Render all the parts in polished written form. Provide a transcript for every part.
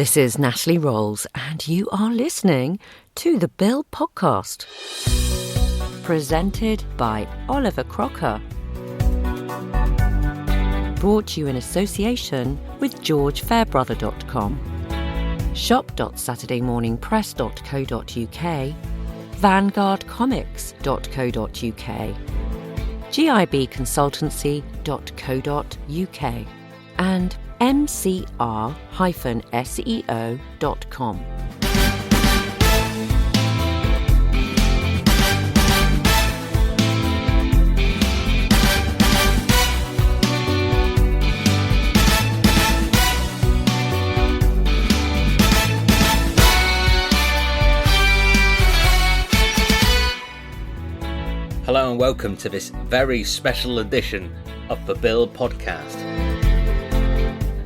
This is Natalie Rolls, and you are listening to the Bill Podcast. Presented by Oliver Crocker. Brought to you in association with GeorgeFairbrother.com, shop.saturdaymorningpress.co.uk, vanguardcomics.co.uk, gibconsultancy.co.uk, and mcr-seo.com. Hello and welcome to this very special edition of the Bill Podcast.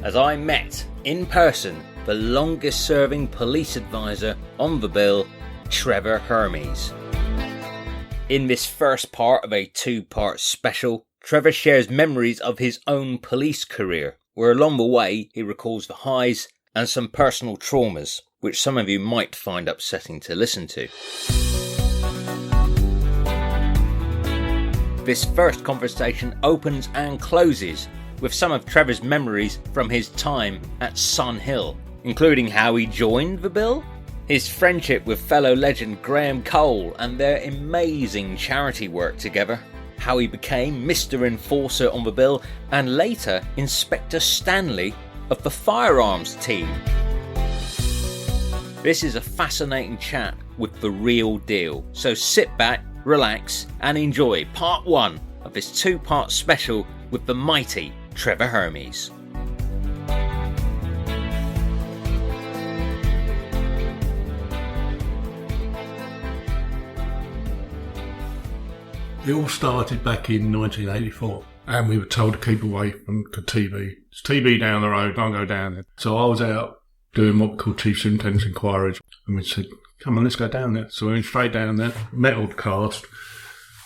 As I met in person the longest serving police advisor on the Bill, Trevor Hermes. In this first part of a two-part special, Trevor shares memories of his own police career, where along the way he recalls the highs and some personal traumas, which some of you might find upsetting to listen to. This first conversation opens and closes with some of Trevor's memories from his time at Sun Hill, including how he joined the Bill, his friendship with fellow legend Graham Cole and their amazing charity work together, how he became Mr. Enforcer on the Bill and later Inspector Stanley of the firearms team. This is a fascinating chat with the real deal, so sit back, relax and enjoy part one of this two-part special with the mighty Trevor Hermes. It all started back in 1984 and we were told to keep away from the TV. There's TV down the road, don't go down there. So I was out doing what we call Chief Superintendent's inquiries and we said, come on, let's go down there. So we went straight down there, met all the cast,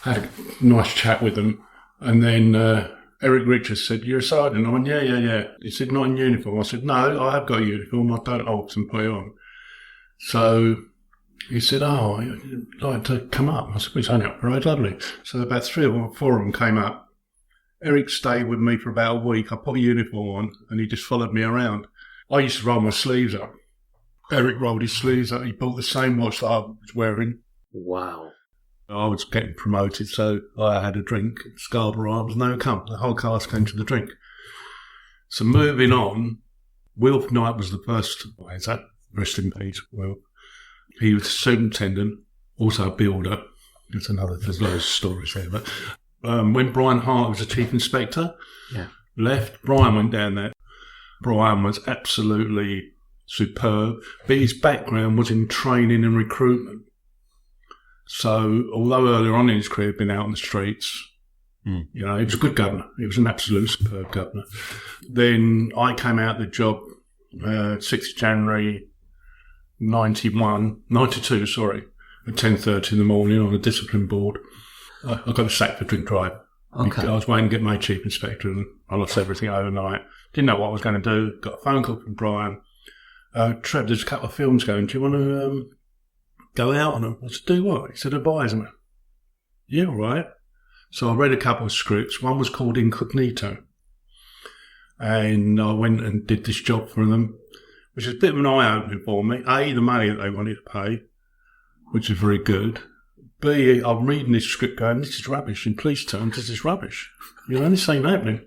had a nice chat with them, and then Eric Richards said, you're a sergeant? I went, yeah. He said, not in uniform. I said, no, I have got a uniform. I don't often put it on. So he said, oh, I'd like to come up. I said, well, it's only up the road, lovely. So about 3 or 4 of them came up. Eric stayed with me for about a week. I put a uniform on, and he just followed me around. I used to roll my sleeves up. Eric rolled his sleeves up. He bought the same watch that I was wearing. Wow. I was getting promoted, so I had a drink. Scarborough Arms, no come. The whole cast came to the drink. So moving on, Wilf Knight was the first advisor. Rest in peace, Wilf. He was superintendent, also a builder. There's loads of stories there. But when Brian Hart was the chief inspector, left, Brian went down there. Brian was absolutely superb, but his background was in training and recruitment. So, although earlier on in his career he'd been out on the streets, he was a good governor. He was an absolute superb governor. Then I came out of the job 6th January 92, at 10:30 in the morning on a discipline board. I got sacked for drink drive. Okay. I was waiting to get made chief inspector and I lost everything overnight. Didn't know what I was going to do. Got a phone call from Brian. Trev, there's a couple of films going. Do you want to go out on them? I said, do what? He said, advise me. Yeah, all right. So I read a couple of scripts. One was called Incognito. And I went and did this job for them, which is a bit of an eye-opener for me. A, the money that they wanted to pay, which is very good. B, I'm reading this script going, this is rubbish. In police terms, this is rubbish. This ain't happening.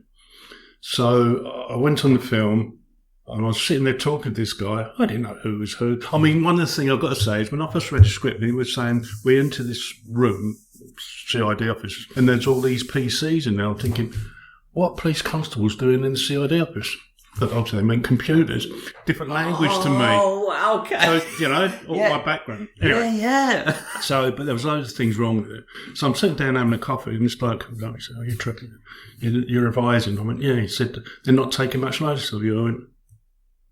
So I went on the film. And I was sitting there talking to this guy. I didn't know who was who. I mean, one of the things I've got to say is when I first read the script, he was saying, we enter this room, CID office, and there's all these PCs in there. I'm thinking, what police constables doing in the CID office? But obviously they meant computers. Different language to me. Oh, okay. So, all my background. Anyway, Yeah. So, but there was loads of things wrong with it. So I'm sitting down having a coffee, and this bloke comes up and he said, oh, you're tripping. You're advising. I went, yeah. He said, they're not taking much notice of you. I went,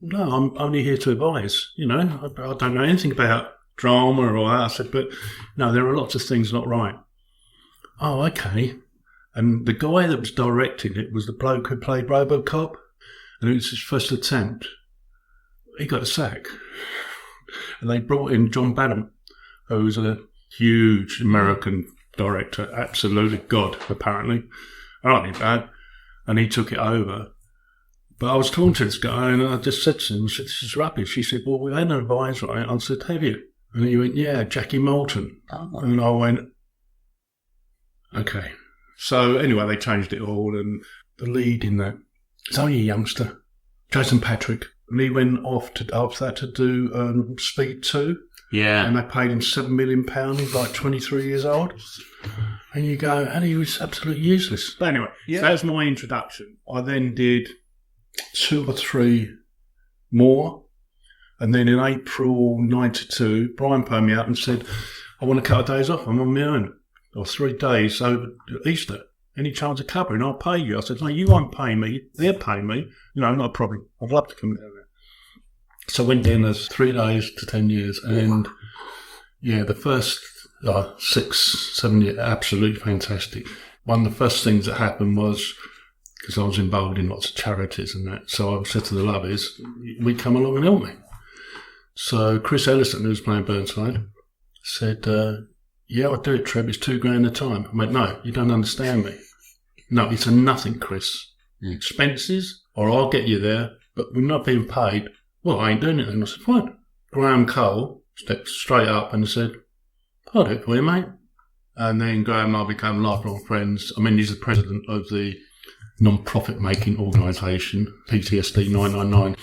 no, I'm only here to advise. I don't know anything about drama or that. I said, but no, there are lots of things not right. Oh, okay. And the guy that was directing it was the bloke who played RoboCop, and it was his first attempt. he got a sack. And they brought in John Badham, who was a huge American director, absolutely god, apparently. Hardly bad. And he took it over. But I was talking to this guy, and I just said to him, I said, this is rubbish. He said, well, we had an advisor, right? I said, have you? And he went, yeah, Jackie Moulton. Oh. And I went, okay. So anyway, they changed it all, and the lead in that, it's only a youngster, Jason Patrick. And he went off after that to do Speed 2. Yeah. And they paid him £7 million. He's like 23 years old. And you go, and he was absolutely useless. But anyway, so that was my introduction. I then did 2 or 3 more. And then in April 92, Brian phoned me up and said, I want a couple of days off. I'm on my own. Or 3 days over Easter. Any chance of covering? I'll pay you. I said, no, you won't pay me. They'll pay me. Not a problem. I'd love to come down there. So I went down as 3 days to 10 years. And yeah, the first 6, 7 years, absolutely fantastic. One of the first things that happened was, because I was involved in lots of charities and that, so I said to the lovies, we come along and help me. So Chris Ellison, who was playing Burnside, said, yeah, I'll do it, Trev, it's $2,000 a time. I went, no, you don't understand me. No, it's a nothing, Chris. Expenses, or I'll get you there, but we're not being paid. Well, I ain't doing it then. I said, fine. Graham Cole stepped straight up and said, I'll do it for you, mate. And then Graham and I became lifelong friends. I mean, he's the president of the non-profit making organisation, PTSD 999.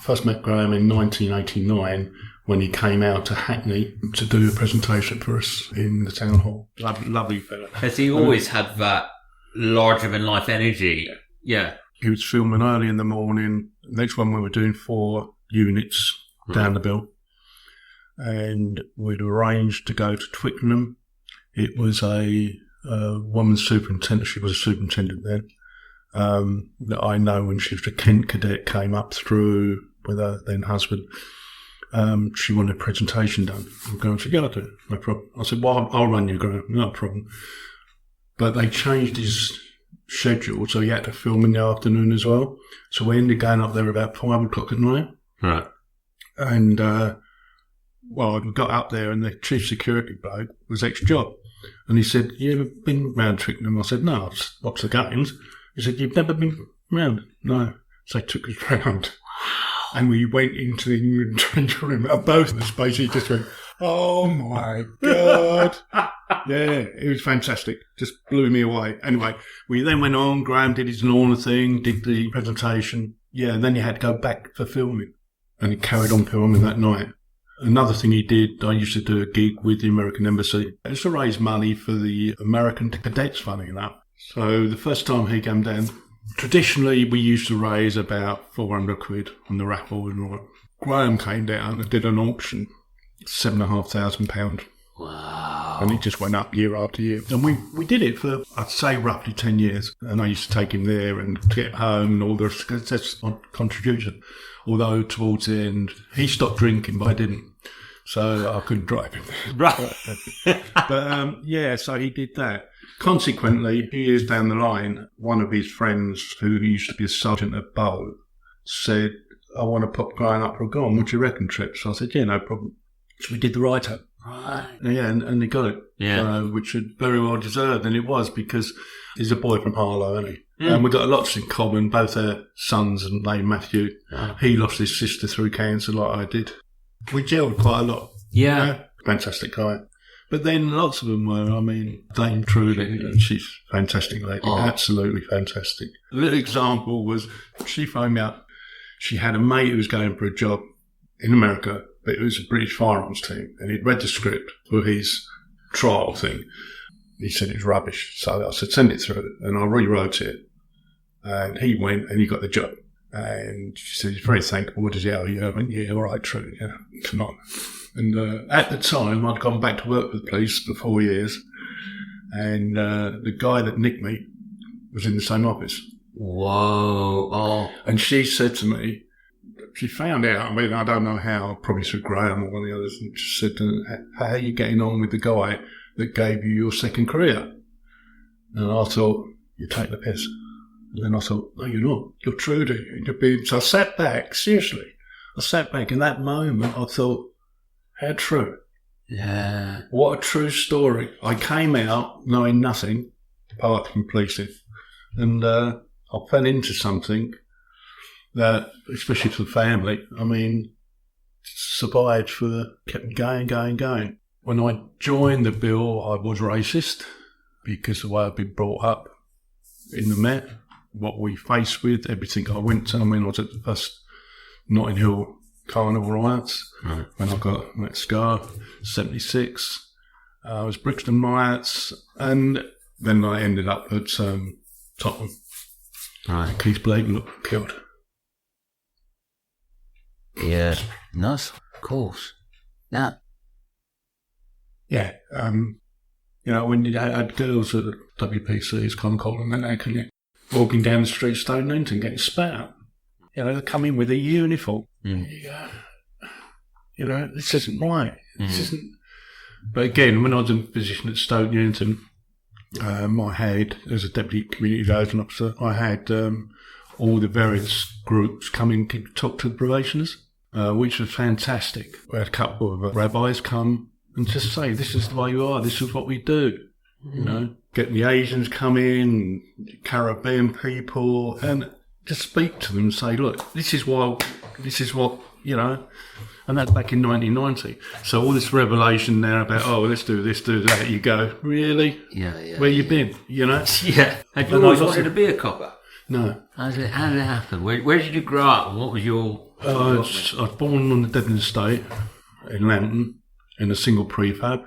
First met Graham in 1989 when he came out to Hackney to do a presentation for us in the town hall. Lovely fella. Has he always had that larger-than-life energy? Yeah. He was filming early in the morning. Next one we were doing 4 units down the bill. And we'd arranged to go to Twickenham. It was a woman superintendent. She was a superintendent then. That I know when she was a Kent cadet, came up through with her then husband. She wanted a presentation done. I'm going to go to it, no problem. I said, well, I'll run you, Graham, no problem. But they changed his schedule, so he had to film in the afternoon as well. So we ended going up there about 5 o'clock at night. Right. And, well, I got up there and the chief security bloke was ex-job. And he said, you ever been round Twickenham? I said, no, I've watched the games. He said, you've never been round? No. So they took us round. And we went into the changing room. Both of us basically just went, oh my God. Yeah, it was fantastic. Just blew me away. Anyway, we then went on. Graham did his normal thing, did the presentation. Yeah, and then you had to go back for filming. And he carried on filming that night. Another thing he did, I used to do a gig with the American Embassy. It was to raise money for the American cadets, funny enough. So the first time he came down, traditionally we used to raise about 400 quid on the raffle and all that. Graham came down and did an auction, £7,500. Wow. And it just went up year after year. And we did it for, I'd say, roughly 10 years. And I used to take him there and get home and all the rest, because that's my contribution. Although towards the end, he stopped drinking, but I didn't. So I couldn't drive him. Right. But yeah, so he did that. Consequently, a few years down the line, one of his friends, who used to be a sergeant at Bowl, said, I want to pop Graham up for a gone. What do you reckon, Trip? So I said, yeah, no problem. So we did the write-up. Right. Yeah, and he got it. Yeah. Which was very well deserved, and it was, because he's a boy from Harlow, isn't he? And we've got lots in common, both our sons and named Matthew. Yeah. He lost his sister through cancer like I did. We gelled quite a lot. Yeah. You know? Fantastic guy. But then lots of them were, I mean, Dame Trudy, she's a fantastic lady, absolutely fantastic. A little example was, she phoned me up. She had a mate who was going for a job in America, but it was a British firearms team, and he'd read the script for his trial thing. He said it was rubbish, so I said, send it through, and I rewrote it. And he went and he got the job. And she said, he's very thankful. What does he owe you? I went, yeah, all right, true. Yeah, come on. And at the time, I'd gone back to work with the police for 4 years. And the guy that nicked me was in the same office. Whoa. Oh. And she said to me, she found out, I mean, I don't know how, probably through Graham or one of the others, and she said to me, how are you getting on with the guy that gave you your second career? And I thought, you take the piss. And then I thought, no, you're not. You're Trudy. You're being... So I sat back, seriously. I sat back in that moment, I thought, how true. Yeah. What a true story. I came out knowing nothing apart from policing. And I fell into something that, especially for the family, I mean, survived kept me going. When I joined the bill, I was racist because of the way I'd been brought up in the Met, what we faced with, everything I went to. I mean, I was at the first Notting Hill Carnival riots, right, when I got that scar, 76. I was Brixton riots, and then I ended up at Tottenham. Right. Keith Blake got killed. Yeah, nice, of course. Now, yeah, when you had girls at WPC's, Concord and that, walking down the street, Stonington, getting spat at. They come in with a uniform. This isn't right. This isn't. But again, when I was in position at Stoke Newington, I had, as a deputy community liaison officer, I had all the various groups come in to talk to the probationers, which was fantastic. We had a couple of rabbis come and just say, this is the way you are, this is what we do. Get the Asians come in, Caribbean people, and just speak to them and say, look, this is what, and that's back in 1990. So all this revelation now about, let's do this, do that, you go, really? Yeah. Where you been, Yeah. Had you always wanted to be a copper? No. How did it happen? Where did you grow up and what was your... I was born on the Devon estate in Lambton in a single prefab.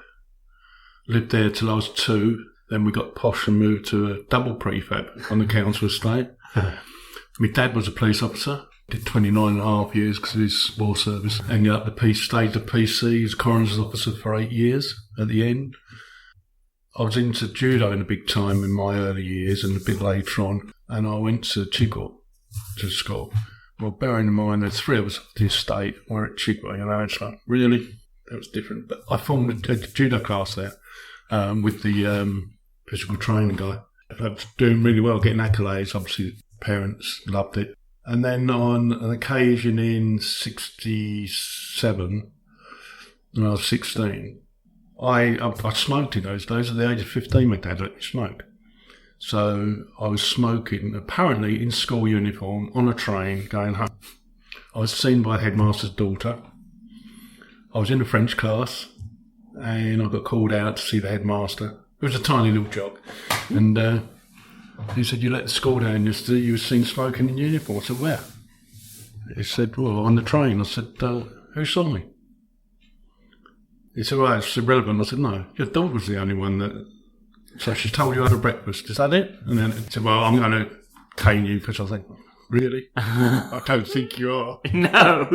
Lived there till I was 2. Then we got posh and moved to a double prefab on the council estate. My dad was a police officer. Did 29 and a half years because of his war service. Ended up stayed at PC. He was coroner's officer for 8 years at the end. I was into judo in a big time in my early years and a bit later on. And I went to Chigwell to school. Well, bearing in mind there's 3 of us at the estate. We're at Chigwell, it's like, really? That was different. But I formed a judo class there with the physical training guy. I was doing really well, getting accolades. Obviously, parents loved it. And then on an occasion in 67, when I was 16, I smoked in those days. At the age of 15, my dad let me smoke. So I was smoking, apparently in school uniform, on a train, going home. I was seen by the headmaster's daughter. I was in a French class, and I got called out to see the headmaster. It was a tiny little job. And he said, you let the school down yesterday, you were seen smoking in uniform. I said, where? He said, well, on the train. I said, who saw me? He said, well, it's irrelevant. I said, no, your dog was the only one that... So she told you I had breakfast, is that it? And then he said, well, I'm going to cane you, because I was like, really? I don't think you are. No.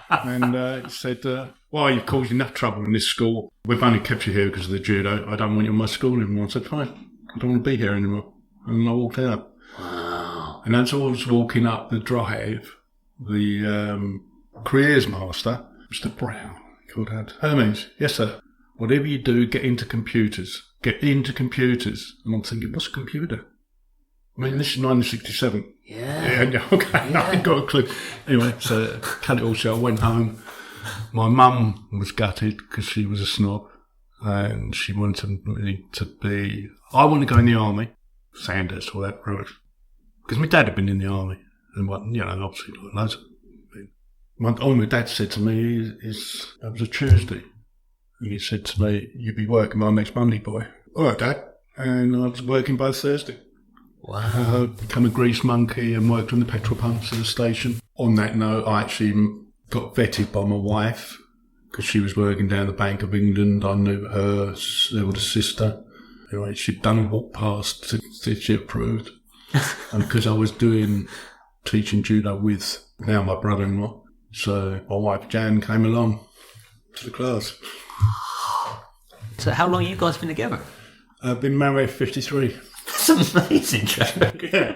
And he said, well, you've caused enough trouble in this school. We've only kept you here because of the judo. I don't want you in my school anymore. I said, fine, I don't want to be here anymore. And I walked out. Wow. And as I was walking up the drive, the careers master, Mr. Brown, called out, Hermes, yes, sir. Whatever you do, get into computers. Get into computers. And I'm thinking, what's a computer? I mean, this is 1967. Yeah. Okay, Yeah. I ain't got a clue. Anyway, so cut it all short. I went home. My mum was gutted because she was a snob and she wanted me to be... I wanted to go in the army. Sanders, all that rubbish. Because my dad had been in the army. And what, obviously, loads of all my dad said to me is, it was a Tuesday. And he said to me, you'll be working by next Monday, boy. All right, Dad. And I was working by Thursday. Wow. Become a grease monkey and worked on the petrol pumps at the station. On that note, I actually got vetted by my wife because she was working down the Bank of England. I knew her older sister. Anyway, she'd done a walk past to see if she approved. And because I was teaching judo with now my brother-in-law, so my wife Jan came along to the class. So how long have you guys been together? I've been married 53. That's amazing, Trevor. Yeah.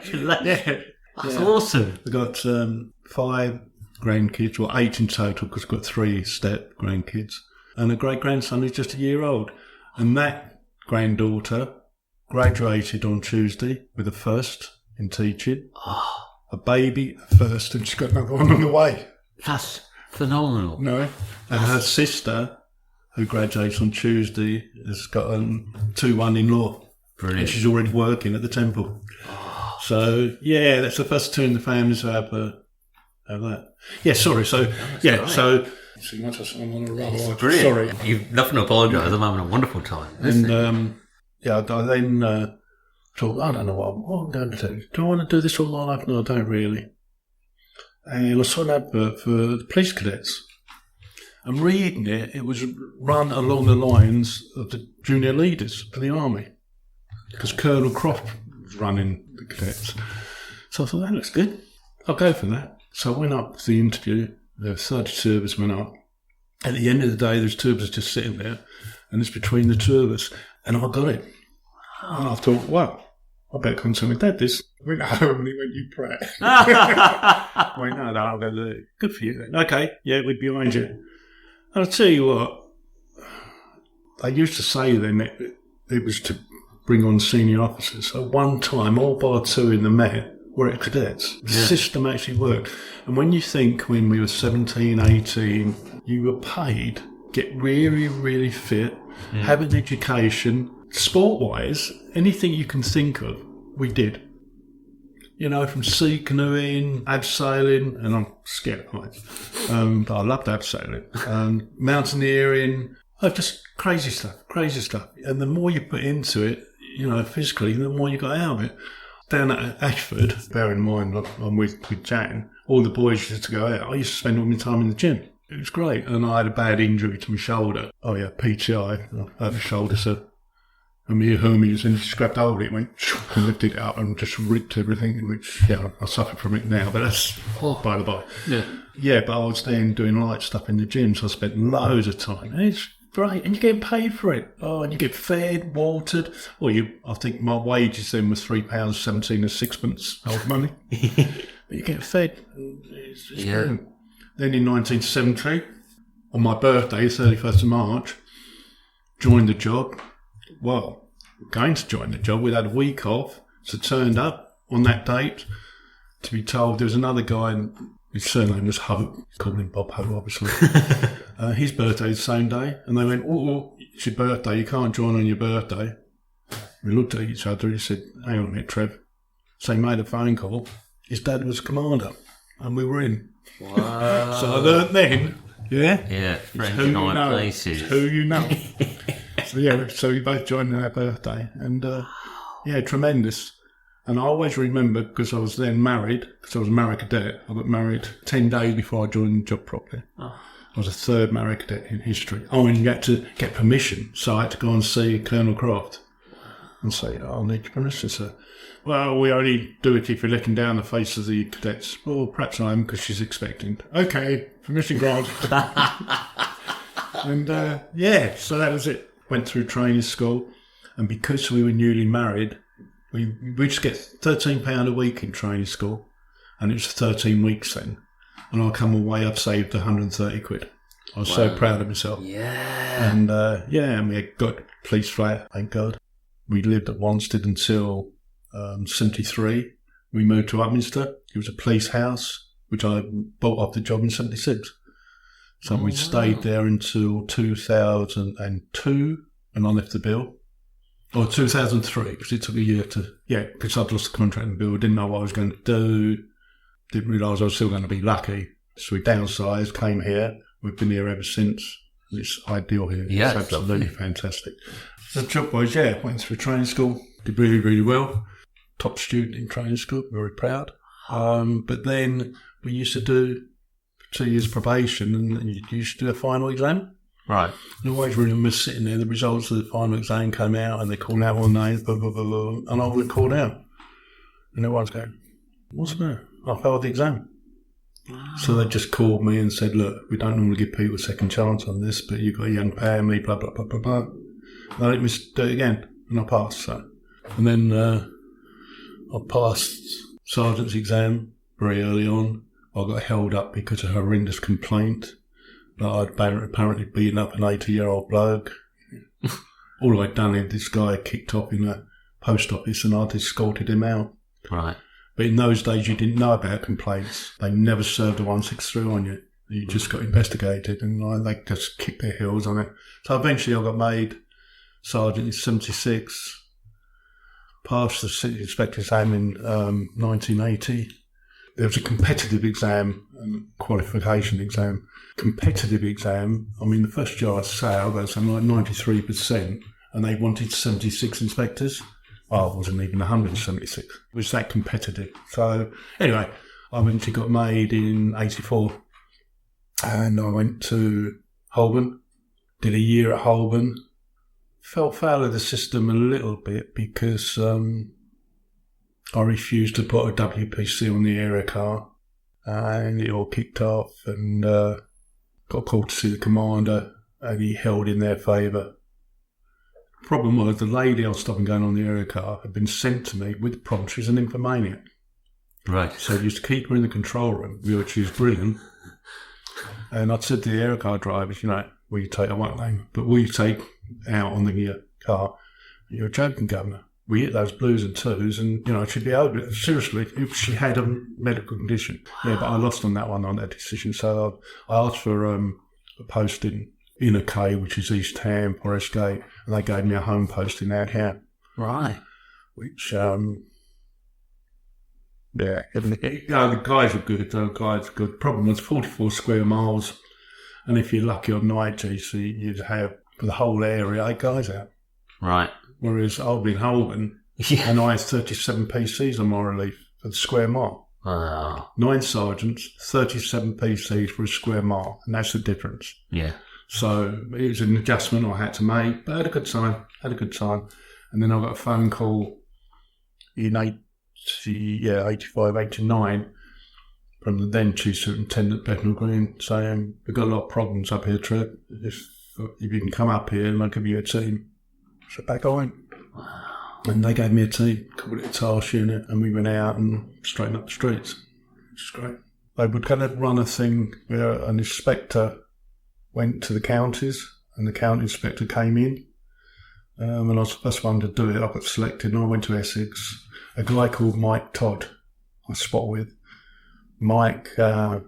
That's awesome. We've got 5 grandkids, or 8 in total, because we've got 3 step grandkids. And a great-grandson who's just a year old. And that granddaughter graduated on Tuesday with a first in teaching. Oh, A baby, a first, and she's got another one on the way. that's Phenomenal. No. And her sister, who graduates on Tuesday, has got a 2-1 in law. Brilliant. And she's already working at the temple. So, yeah, that's the first two in the family to have that. Yeah, sorry. So, right. So much as I'm on a roll. Brilliant. Sorry. You've nothing to apologise. I'm having a wonderful time. And, I then thought, I don't know what I'm going to do. Do I want to do this all my life? No, I don't really. And I saw an advert for the police cadets. And reading it, it was run along the lines of the junior leaders for the army. Because Colonel Croft was running the cadets. So I thought, that looks good. I'll go for that. So I went up to the interview. There were 32 of us went up. At the end of the day, there's 2 of us just sitting there. And it's between the 2 of us. And I got it. And I thought, well, I better come to my dad this. I went home and he went, you prat. I went, no, I'm going to do it. Good for you then. Okay, yeah, we're behind you. And I'll tell you what, they used to say then it was to bring on senior officers. So one time, all bar 2 in the Met were at cadets. The system actually worked. And when you think when we were 17, 18, you were paid, get really, really fit, have an education, sport-wise, anything you can think of, we did. You know, from sea canoeing, abseiling, and I'm scared of heights. But I loved abseiling. Mountaineering, just crazy stuff. And the more you put into it, you know, physically, the more you got out of it. Down at Ashford, bear in mind, I'm with Jan, all the boys used to go out. I used to spend all my time in the gym. It was great. And I had a bad injury to my shoulder. Oh, yeah, PTI. I had a shoulder, so. And me Hermes, and he just grabbed hold of it, went, and lifted it up and just ripped everything, which, yeah, I suffer from it now, but that's by the by. Yeah. Yeah, but I was then doing light stuff in the gym, so I spent loads of time. And it's great, and you're getting paid for it. Oh, and you get fed, watered. Well, I think my wages then was £3.17 and sixpence old money. But you get fed. It's brilliant. Then in 1970, on my birthday, 31st of March, joined the job. Well, we're going to join the job. We'd had a week off, so turned up on that date to be told there was another guy, and his surname was Hope, called him Bob Hope, obviously. His birthday was the same day, and they went, oh, it's your birthday, you can't join on your birthday. We looked at each other, he said, hang on a minute, Trev. So he made a phone call. His dad was commander, and we were in. Wow. So I learned then, French high places. It's who you know. So we both joined on our birthday, and tremendous. And I always remember, because I was then married, because I was a married cadet. I got married 10 days before I joined the job properly. I was the 3rd married cadet in history. Oh, and you had to get permission, so I had to go and see Colonel Croft and say, I'll need your permission, sir. Well, we only do it if you're looking down the face of the cadets. Well, perhaps I am, because she's expecting. Okay, permission granted. And, so that was it. Went through training school, and because we were newly married, we used to get £13 a week in training school, and it was 13 weeks then. And I come away, I've saved 130 quid. I was so proud of myself. Yeah. And, and we had got police flat, thank God. We lived at Wanstead until 73. We moved to Upminster. It was a police house, which I bought off the job in 76. So we stayed there until 2002, and I left the bill. Or 2003, because it took a year because I'd lost the contract in the bill. Didn't know what I was going to do. Didn't realise I was still going to be lucky. So we downsized, came here. We've been here ever since. It's ideal here. Yeah, it's absolutely fantastic. So job-wise, went through training school. Did really, really well. Top student in training school. Very proud. But then we used to do 2 years probation, and you used to do a final exam. Right. And I always remember sitting there, the results of the final exam came out, and they called out all the names, blah, blah, blah, blah, and I was called out. And everyone's going, what's the matter? I failed the exam. Wow. So they just called me and said, look, we don't normally give people a second chance on this, but you've got a young family, blah, blah, blah, blah, blah. And they let me do it again, and I passed. So. And then I passed sergeant's exam very early on. I got held up because of a horrendous complaint that I'd apparently beaten up an 80-year-old bloke. All I'd done is this guy kicked off in a post office, and I'd escorted him out. Right. But in those days, you didn't know about complaints. They never served a 163 on you. You just got investigated, and they just kicked their heels on it. So eventually I got made sergeant in 76, passed the city inspector exam in 1980. There was a competitive exam and qualification exam. Competitive exam, I mean, the first year I sailed, I got something like 93%, and they wanted 76 inspectors. I wasn't even 176. It was that competitive. So anyway, I eventually got made in 84. And I went to Holborn, did a year at Holborn, felt foul of the system a little bit because I refused to put a WPC on the area car, and it all kicked off, and got called to see the commander, and he held in their favour. The problem was the lady I was stopping going on the area car had been sent to me with the problem she was an infomaniac. Right. So I used to keep her in the control room, which was brilliant. And I'd said to the aerocar drivers, will you take, I won't name, but will you take out on the car? You're joking, Governor. We hit those blues and twos, and, she'd be over it. Seriously, if she had a medical condition. Yeah, but I lost on that one, on that decision. So I asked for a posting in a K, which is East Ham, Forest Gate, and they gave me a home posting out here. Right. Which, yeah, the guys were good. The problem was 44 square miles, and if you're lucky on night GC, you'd have for the whole area 8 guys out. Right. Whereas I've been Holborn, and I had 37 PCs on my relief for the square mile. Wow. 9 sergeants, 37 PCs for a square mile, and that's the difference. Yeah. So it was an adjustment I had to make, but I had a good time. And then I got a phone call in 85, 89, from the then Chief Superintendent Bethnal Green, saying, we've got a lot of problems up here, Trev. If you can come up here and I'll give you a team. So back I went. Wow. And they gave me a team, called it a task unit, and we went out and straightened up the streets, which is great. They would kind of run a thing where an inspector went to the counties, and the county inspector came in. And I was the first one to do it. I got selected, and I went to Essex. A guy called Mike Todd, I spot with. Mike,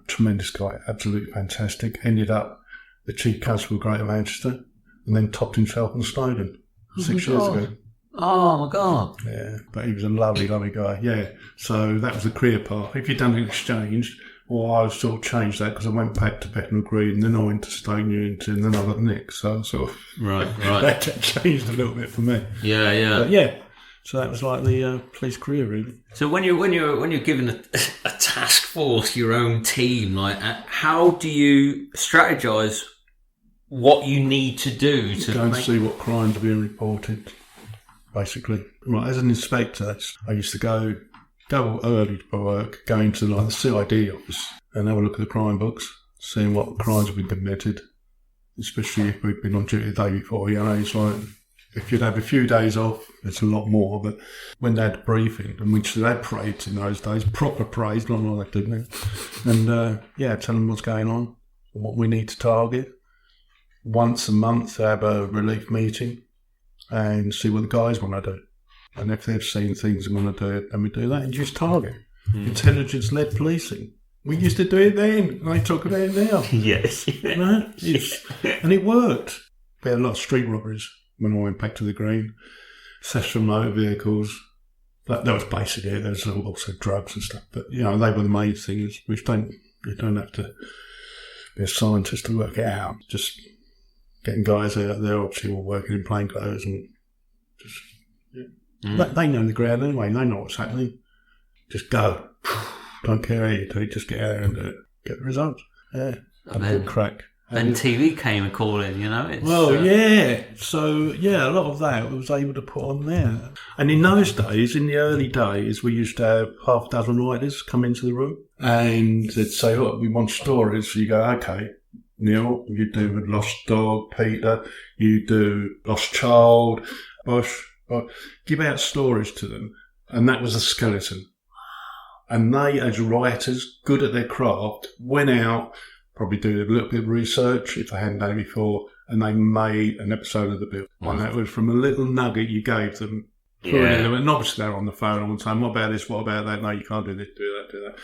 tremendous guy, absolutely fantastic. Ended up the Chief Constable of Greater Manchester, and then topped himself on Snowdon 6 years ago. Oh my God. Yeah, but he was a lovely, lovely guy. Yeah, so that was the career path. If you'd done an exchange, well, I sort of changed that because I went back to Bethnal Green, and then I went to Stoke Newington, and then I got Nick. So sort of right. that changed a little bit for me. Yeah. But yeah. So that was like the police career, really. So when you're given a task force, your own team, like how do you strategize what you need to do to go and see what crimes are being reported? Basically, right. As an inspector, I used to go early for work, go into like the CID office and have a look at the crime books, seeing what crimes have been committed. Especially if we've been on duty the day before, it's like. If you'd have a few days off, it's a lot more. But when they had a briefing, and which they had parades in those days, proper parades, not like that, didn't they? And tell them what's going on, what we need to target. Once a month, have a relief meeting and see what the guys want to do. And if they've seen things and want to do it, then we do that and just target. Intelligence-led policing. We used to do it then. I talk about it now. Yes. And it worked. We had a lot of street robberies. When I went back to the Green, theft from motor vehicles, that was basically it. There was also drugs and stuff, but they were the main things. Which you don't have to be a scientist to work it out. Just getting guys out there, obviously all working in plain clothes, and just they know the ground anyway. They know what's happening. Just go. Don't care how you do it. Just get out there and do it. Get the results. Yeah, have a good crack. And TV came a call in, yeah. So, a lot of that I was able to put on there. And in those days, in the early days, we used to have half a dozen writers come into the room and they'd say, look, we want stories. So you go, okay, Neil, you do Lost Dog, Peter, you do Lost Child, Bosch. Give out stories to them. And that was a skeleton. And they, as writers, good at their craft, went out, probably do a little bit of research if they hadn't done it before, and they made an episode of the bill. And that was from a little nugget you gave them. Yeah. And obviously they're on the phone all the time. What about this? What about that? No, you can't do this, do that.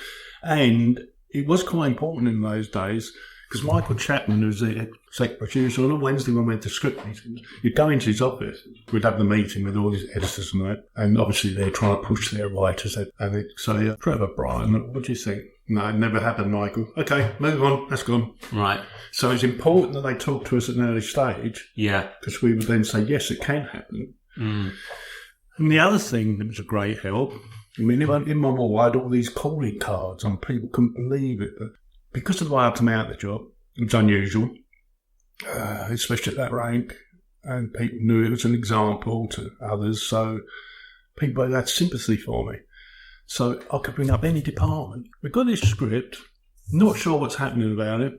And it was quite important in those days because Michael Chapman, who was the exec producer, on a Wednesday when we went to script meetings, you'd go into his office, we'd have the meeting with all his editors and that, and obviously they're trying to push their writers, and they'd say, Trevor, Brian, what do you think? No, it never happened, Michael. Okay, move on, that's gone. Right. So it's important that they talk to us at an early stage. Yeah. Because we would then say, yes, it can happen. Mm. And the other thing that was a great help, I mean, in my wall, I had all these calling cards and people couldn't believe it. But because of the way I come out of the job, it was unusual, especially at that rank, and people knew it was an example to others, so people had sympathy for me. So I could bring up any department. We've got this script, not sure what's happening about it.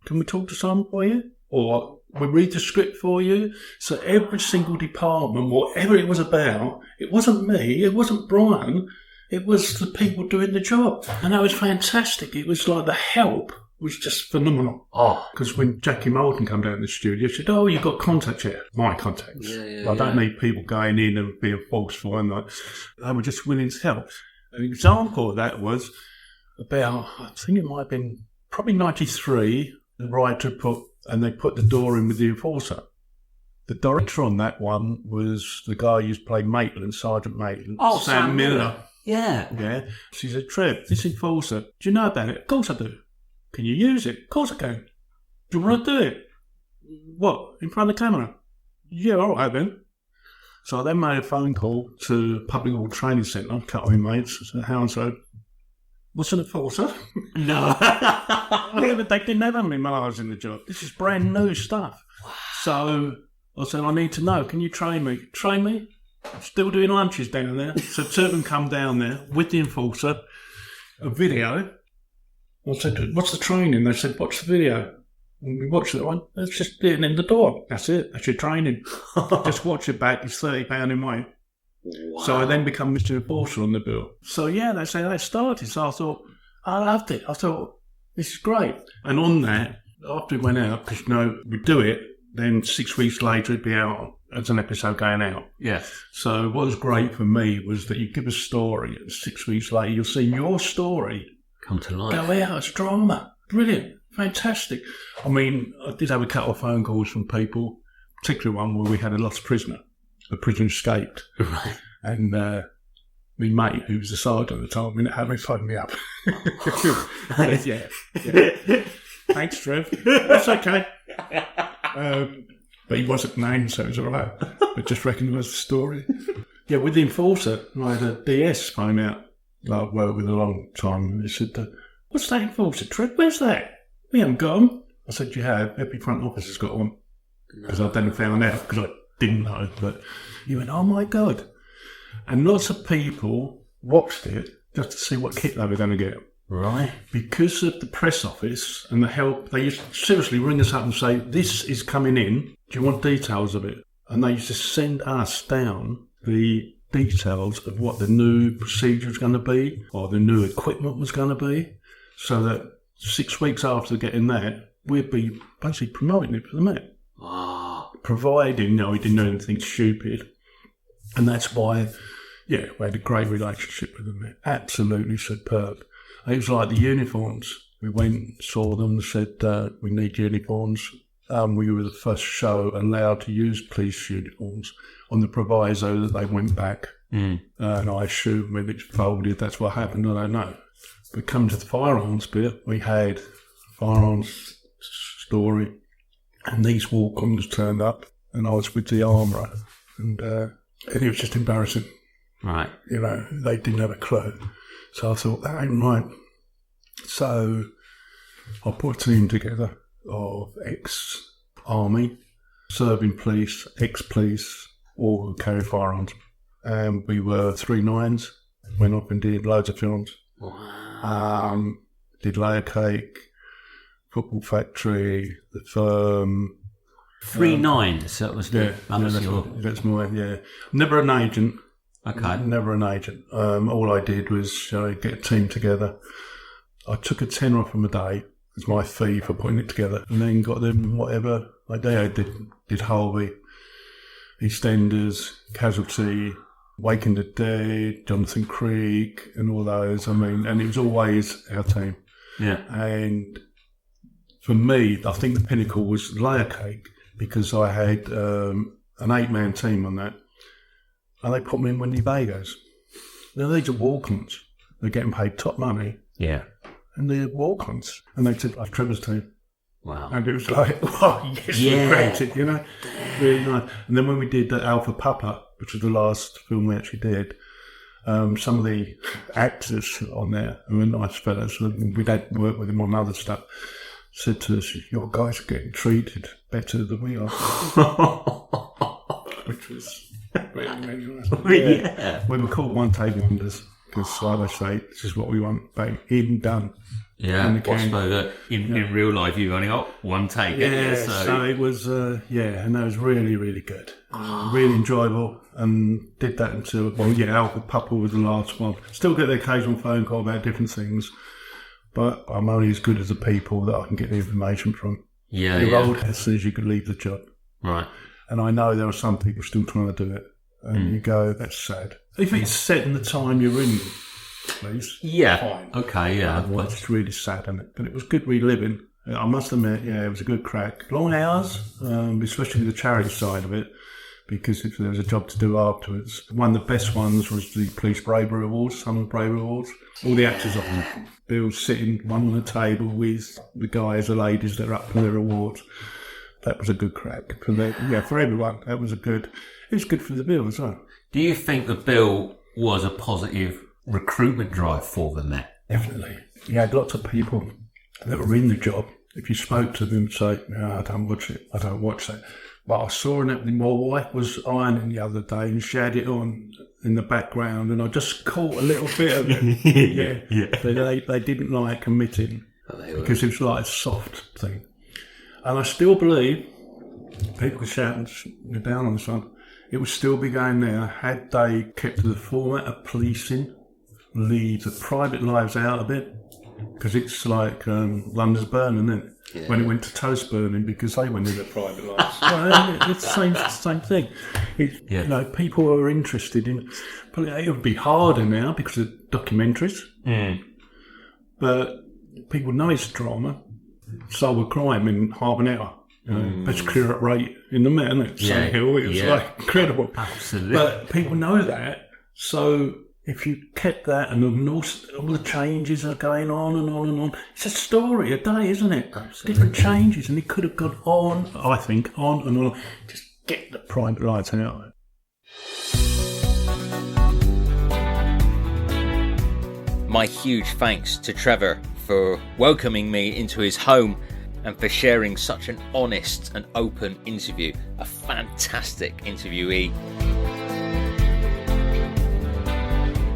Can we talk to someone for you? Or we read the script for you. So every single department, whatever it was about, it wasn't me, it wasn't Brian, it was the people doing the job. And that was fantastic. It was like the help was just phenomenal. Oh, because when Jackie Moulton came down to the studio, she said, you've got contacts here. My contacts. I don't need people going in and being forceful. And they were just willing to help. An example of that was about, I think it might have been probably 93, the writer they put the door in with the enforcer. The director on that one was the guy who used to play Maitland, Sergeant Maitland. Oh, Sam Miller. Yeah. Yeah. She said, Trev, this enforcer, do you know about it? Of course I do. Can you use it? Of course I can. Do you want to do it? What? In front of the camera? Yeah, all right then. So I then made a phone call to Public Order Training Centre, a couple of my mates at Howard Road. What's an enforcer? No. They didn't have any when I was in the job. This is brand new stuff. Wow. So I said, I need to know. Can you train me? Train me? Still doing lunches down there. So two of them come down there with the enforcer, a video. I said, what's the training? They said, watch the video. And we watched that one. It's just getting in the door. That's it. That's your training. Just watch it back. It's £30 in weight. Wow. So I then become Mr. Enforcer on the bill. So yeah, that's how that started. So I thought, I loved it. I thought, this is great. And on that, after it went out, because we'd do it, then 6 weeks later it'd be out as an episode going out. Yeah. So what was great for me was that you give a story, and 6 weeks later you'll see your story come to life. Go out, it's drama. Brilliant. Fantastic. I mean, I did have a couple of phone calls from people, particularly one where we had a lost prisoner. The prisoner escaped. Right. And my mate, who was the sergeant at the time, had me phone me up. Yeah. Thanks, Trev. That's okay. But he wasn't named, so it was all right. But just recognised the story. Yeah, with the enforcer, I had a DS phone out. I've worked with a long time. And he said, what's that enforcer, Trev? Where's that? We haven't got them. I said, you have. Every front office has got one. Because I then found out, because I didn't know. But he went, oh my God. And lots of people watched it just to see what kit they were going to get. Right. Because of the press office and the help, they used to seriously ring us up and say, this is coming in. Do you want details of it? And they used to send us down the details of what the new procedure was going to be or the new equipment was going to be, so that 6 weeks after getting that, we'd be basically promoting it for the Met. Oh. Providing, we didn't do anything stupid. And that's why, we had a great relationship with them. Absolutely superb. It was like the uniforms. We went, saw them, said, we need uniforms. We were the first show allowed to use police uniforms on the proviso that they went back. And I assume when it's folded, that's what happened. I don't know. But come to the firearms bit, we had firearms story, and these walk-ons turned up, and I was with the armourer, and it was just embarrassing. Right. They didn't have a clue. So I thought, that ain't right. So I put a team together of ex-army, serving police, ex-police, all who carry firearms. And we were 3 9s, went off and did loads of films. Wow. Did Layer Cake, Football Factory, The Firm. 3 9s, that was the... that's more, yeah. Never an agent. Okay. Never an agent. All I did was get a team together. I took a tenner off them a day as my fee for putting it together, and then got them whatever. Like they did Harvey, EastEnders, Casualty, Waking the Dead, Jonathan Creek, and all those. I mean, and it was always our team. Yeah. And for me, I think the pinnacle was Layer Cake, because I had an 8-man team on that, and they put me in Winnebagoes. Now, these are walk-ons. They're getting paid top money. Yeah. And they're walk-ons. And they said, Trevor's team. Wow. And it was like, oh, yes, Yeah. regretted, you know. Really nice. And then when we did Alpha Papa, which was the last film we actually did, some of the actors on there, who were nice fellas, we'd had worked with them on other stuff, said to us, your guys are getting treated better than we are. Which was really, really nice. Yeah. We were called one-take wonders, because like I say, this is what we want, bang, in, done. Yeah, I suppose in real life you've only got one take. Yeah, so it was, and that was really, really good. Really enjoyable, and did that until, Alpha Papa was the last one. Still get the occasional phone call about different things, but I'm only as good as the people that I can get the information from. Yeah, You're old as soon as you could leave the job. Right. And I know there are some people still trying to do it, and you go, that's sad. If it's set in the time you're in, please. Yeah. Fine. Okay, yeah. It's really sad, isn't it? But it was good reliving. I must admit, it was a good crack. Long hours, especially the charity side of it, because if there was a job to do afterwards. One of the best ones was the Police Bravery Awards, Summer Bravery Awards. All the actors on Bill sitting one on the table with the guys, the ladies that are up for their awards. That was a good crack. For everyone, it was good for the Bill as well. Do you think the Bill was a positive recruitment drive for them there? Definitely. You had lots of people that were in the job. If you spoke to them, say, no, I don't watch that. But I saw it. My wife was ironing the other day and she had it on in the background, and I just caught a little bit of it. Yeah. They didn't like committing because it was like a soft thing. And I still believe, people were shouting down on the sun, it would still be going there had they kept to the format of policing, leave the private lives out of it, because it's like London's burning, isn't it? Yeah. When it went to toast burning because they went in their private lives. It's the same thing. People are interested in. It would be harder now because of documentaries, but people know it's drama. Solve a crime in half an hour. Best clear-up rate in the Met, isn't it? Yeah. Hill, it's like incredible. Absolutely. But people know that, so if you kept that and all the changes are going on and on and on, it's a story a day, isn't it? Absolutely. Different changes, and it could have gone on, I think, on and on. Just get the private lights out of it. My huge thanks to Trevor for welcoming me into his home and for sharing such an honest and open interview. A fantastic interviewee.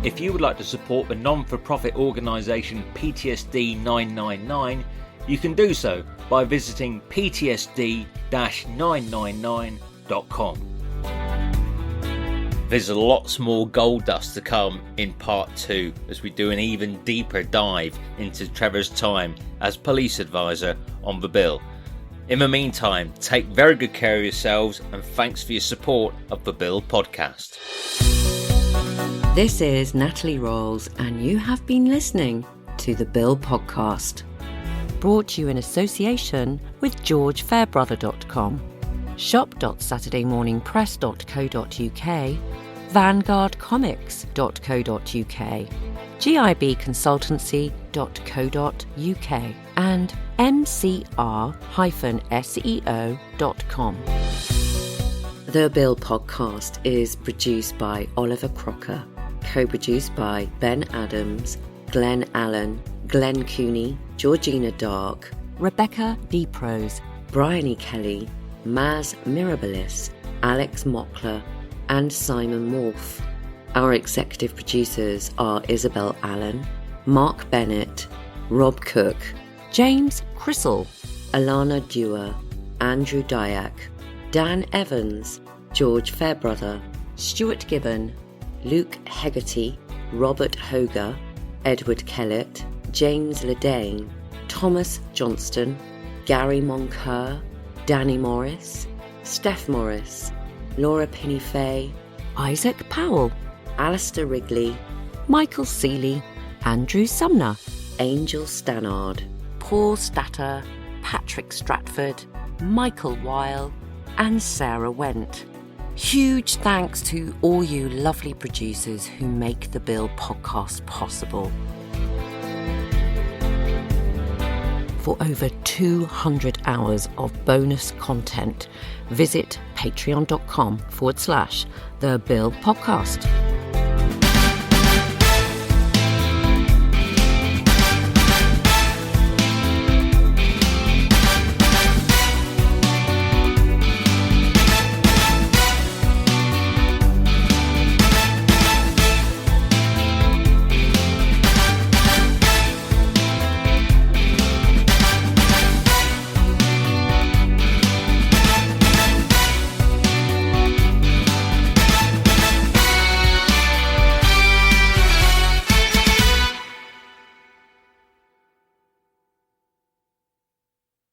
If you would like to support the non-for-profit organisation PTSD 999, you can do so by visiting ptsd-999.com. There's lots more gold dust to come in part 2 as we do an even deeper dive into Trevor's time as police advisor on the Bill. In the meantime, take very good care of yourselves, and thanks for your support of the Bill podcast. This is Natalie Rolls, and you have been listening to the Bill Podcast. Brought to you in association with GeorgeFairbrother.com, shop.saturdaymorningpress.co.uk, vanguardcomics.co.uk, gibconsultancy.co.uk, and mcr-seo.com. The Bill Podcast is produced by Oliver Crocker, co-produced by Ben Adams, Glenn Allen, Glenn Cooney, Georgina Dark, Rebecca DeProse, Bryony Kelly, Maz Mirabilis, Alex Mockler, and Simon Wolfe. Our executive producers are Isabel Allen, Mark Bennett, Rob Cook, James Crissell, Alana Dewar, Andrew Dyack, Dan Evans, George Fairbrother, Stuart Gibbon, Luke Hegarty, Robert Hoger, Edward Kellett, James Ledane, Thomas Johnston, Gary Moncur, Danny Morris, Steph Morris, Laura Pinney-Fay, Isaac Powell, Alistair Wrigley, Michael Seeley, Andrew Sumner, Angel Stannard, Paul Statter, Patrick Stratford, Michael Weil, and Sarah Went. Huge thanks to all you lovely producers who make the Bill podcast possible. For over 200 hours of bonus content, visit patreon.com/The Bill Podcast.